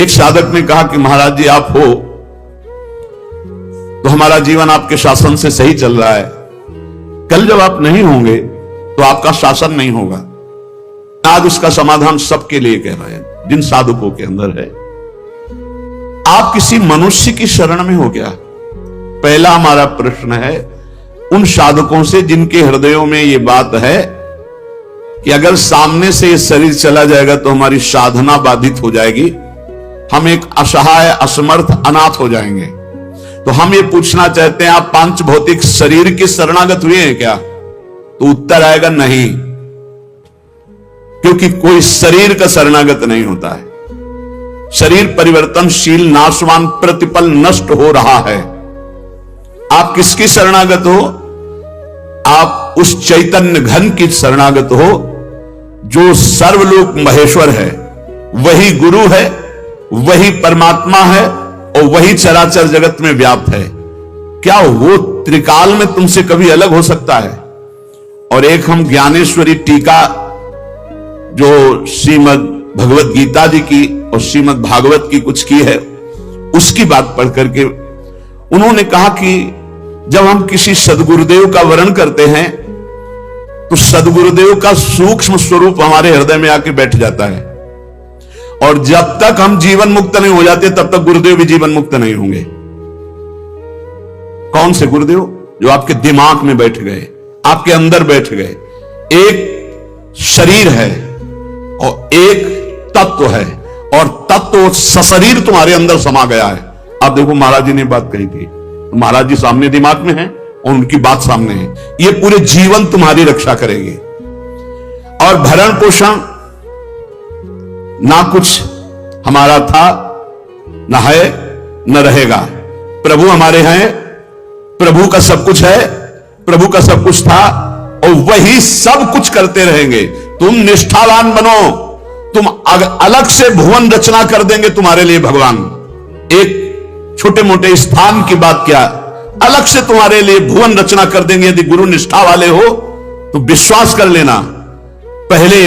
एक साधक ने कहा कि महाराज जी आप हो तो हमारा जीवन आपके शासन से सही चल रहा है, कल जब आप नहीं होंगे तो आपका शासन नहीं होगा। आज उसका समाधान सबके लिए कह रहे हैं जिन साधकों के अंदर है। आप किसी मनुष्य की शरण में हो गया? पहला हमारा प्रश्न है उन साधकों से जिनके हृदयों में यह बात है कि अगर सामने से ये शरीर चला जाएगा तो हमारी साधना बाधित हो जाएगी, हम एक असहाय असमर्थ अनाथ हो जाएंगे। तो हम ये पूछना चाहते हैं आप पांच भौतिक शरीर के शरणागत हुए हैं क्या? तो उत्तर आएगा नहीं, क्योंकि कोई शरीर का शरणागत नहीं होता है। शरीर परिवर्तनशील, नाशवान, प्रतिपल नष्ट हो रहा है। आप किसकी शरणागत हो? आप उस चैतन्य घन की शरणागत हो जो सर्वलोक महेश्वर है, वही गुरु है, वही परमात्मा है और वही चराचर जगत में व्याप्त है। क्या वो त्रिकाल में तुमसे कभी अलग हो सकता है? और एक हम ज्ञानेश्वरी टीका जो श्रीमद् भगवत गीता जी की और श्रीमद् भागवत की कुछ की है, उसकी बात पढ़ करके उन्होंने कहा कि जब हम किसी सदगुरुदेव का वर्ण करते हैं तो सदगुरुदेव का सूक्ष्म स्वरूप हमारे हृदय में आके बैठ जाता है, और जब तक हम जीवन मुक्त नहीं हो जाते तब तक गुरुदेव भी जीवन मुक्त नहीं होंगे। कौन से गुरुदेव? जो आपके दिमाग में बैठ गए, आपके अंदर बैठ गए। एक शरीर है और एक तत्व है, और तत्व सशरीर तुम्हारे अंदर समा गया है। आप देखो महाराज जी ने बात कही थी, तो महाराज जी सामने दिमाग में है और उनकी बात सामने है। ये पूरे जीवन तुम्हारी रक्षा करेगी। और भरण पोषण ना कुछ हमारा था, ना है, न रहेगा। प्रभु हमारे हैं, प्रभु का सब कुछ है, प्रभु का सब कुछ था और वही सब कुछ करते रहेंगे। तुम निष्ठावान बनो, तुम अलग से भुवन रचना कर देंगे तुम्हारे लिए भगवान। एक छोटे मोटे स्थान की बात क्या, अलग से तुम्हारे लिए भुवन रचना कर देंगे। यदि गुरु निष्ठा वाले हो तो विश्वास कर लेना, पहले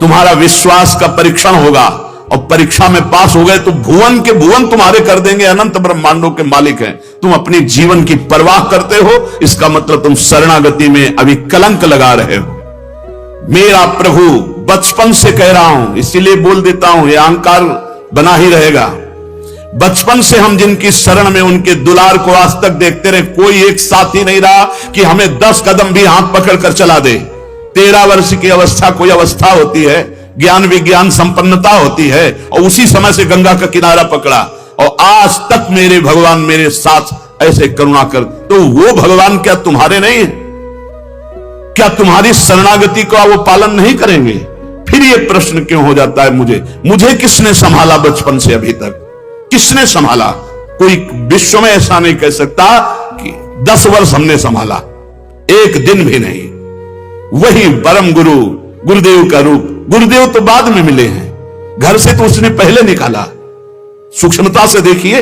तुम्हारा विश्वास का परीक्षण होगा और परीक्षा में पास हो गए तो भुवन के भुवन तुम्हारे कर देंगे। अनंत ब्रह्मांडों के मालिक हैं। तुम अपनी जीवन की परवाह करते हो, इसका मतलब तुम शरणागति में अभी कलंक लगा रहे हो। मेरा प्रभु बचपन से कह रहा हूं, इसीलिए बोल देता हूं, यह अहंकार बना ही रहेगा। बचपन से हम जिनकी शरण में उनके दुलार को आज तक देखते रहे, कोई एक साथी नहीं रहा कि हमें 10 कदम भी हाथ पकड़कर चला दे। 13 वर्ष की अवस्था कोई अवस्था होती है, ज्ञान विज्ञान संपन्नता होती है, और उसी समय से गंगा का किनारा पकड़ा और आज तक मेरे भगवान मेरे साथ ऐसे करुणा कर। तो वो भगवान क्या तुम्हारे नहीं है? क्या तुम्हारी शरणागति का वो पालन नहीं करेंगे? फिर ये प्रश्न क्यों हो जाता है मुझे किसने संभाला बचपन से अभी तक? किसने संभाला? कोई विश्व में ऐसा नहीं कह सकता कि 10 वर्ष हमने संभाला, एक दिन भी नहीं। वही परम गुरु गुरुदेव का रूप। गुरुदेव तो बाद में मिले हैं, घर से तो उसने पहले निकाला। सूक्ष्मता से देखिए,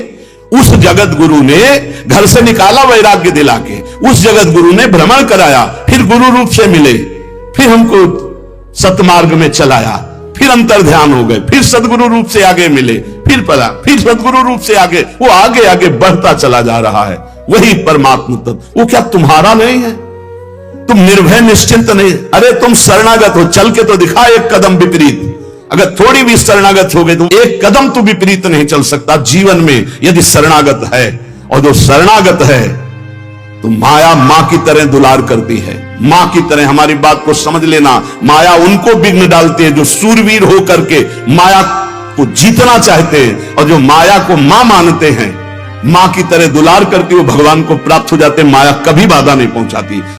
उस जगत गुरु ने घर से निकाला वैराग्य दिला के, उस जगत गुरु ने भ्रमण कराया, फिर गुरु रूप से मिले, फिर हमको सतमार्ग में चलाया, फिर अंतर ध्यान हो गए, फिर सदगुरु रूप से आगे मिले, फिर पला, फिर सदगुरु रूप से आगे, वो आगे आगे बढ़ता चला जा रहा है। वही परमात्मा तत्व। वो क्या तुम्हारा नहीं है? तुम निर्भय निश्चिंत नहीं? अरे तुम शरणागत हो, चल के तो दिखा एक कदम विपरीत। अगर थोड़ी भी शरणागत हो गए तो एक कदम तो विपरीत नहीं चल सकता जीवन में, यदि शरणागत है। और जो शरणागत है तो माया मां की तरह दुलार करती है, मां की तरह। हमारी बात को समझ लेना, माया उनको विघ्न डालती है जो सूरवीर हो करके माया को जीतना चाहते हैं, और जो माया को मां मानते हैं, मां की तरह दुलार करके वो भगवान को प्राप्त हो जाते हैं। माया कभी बाधा नहीं पहुंचाती।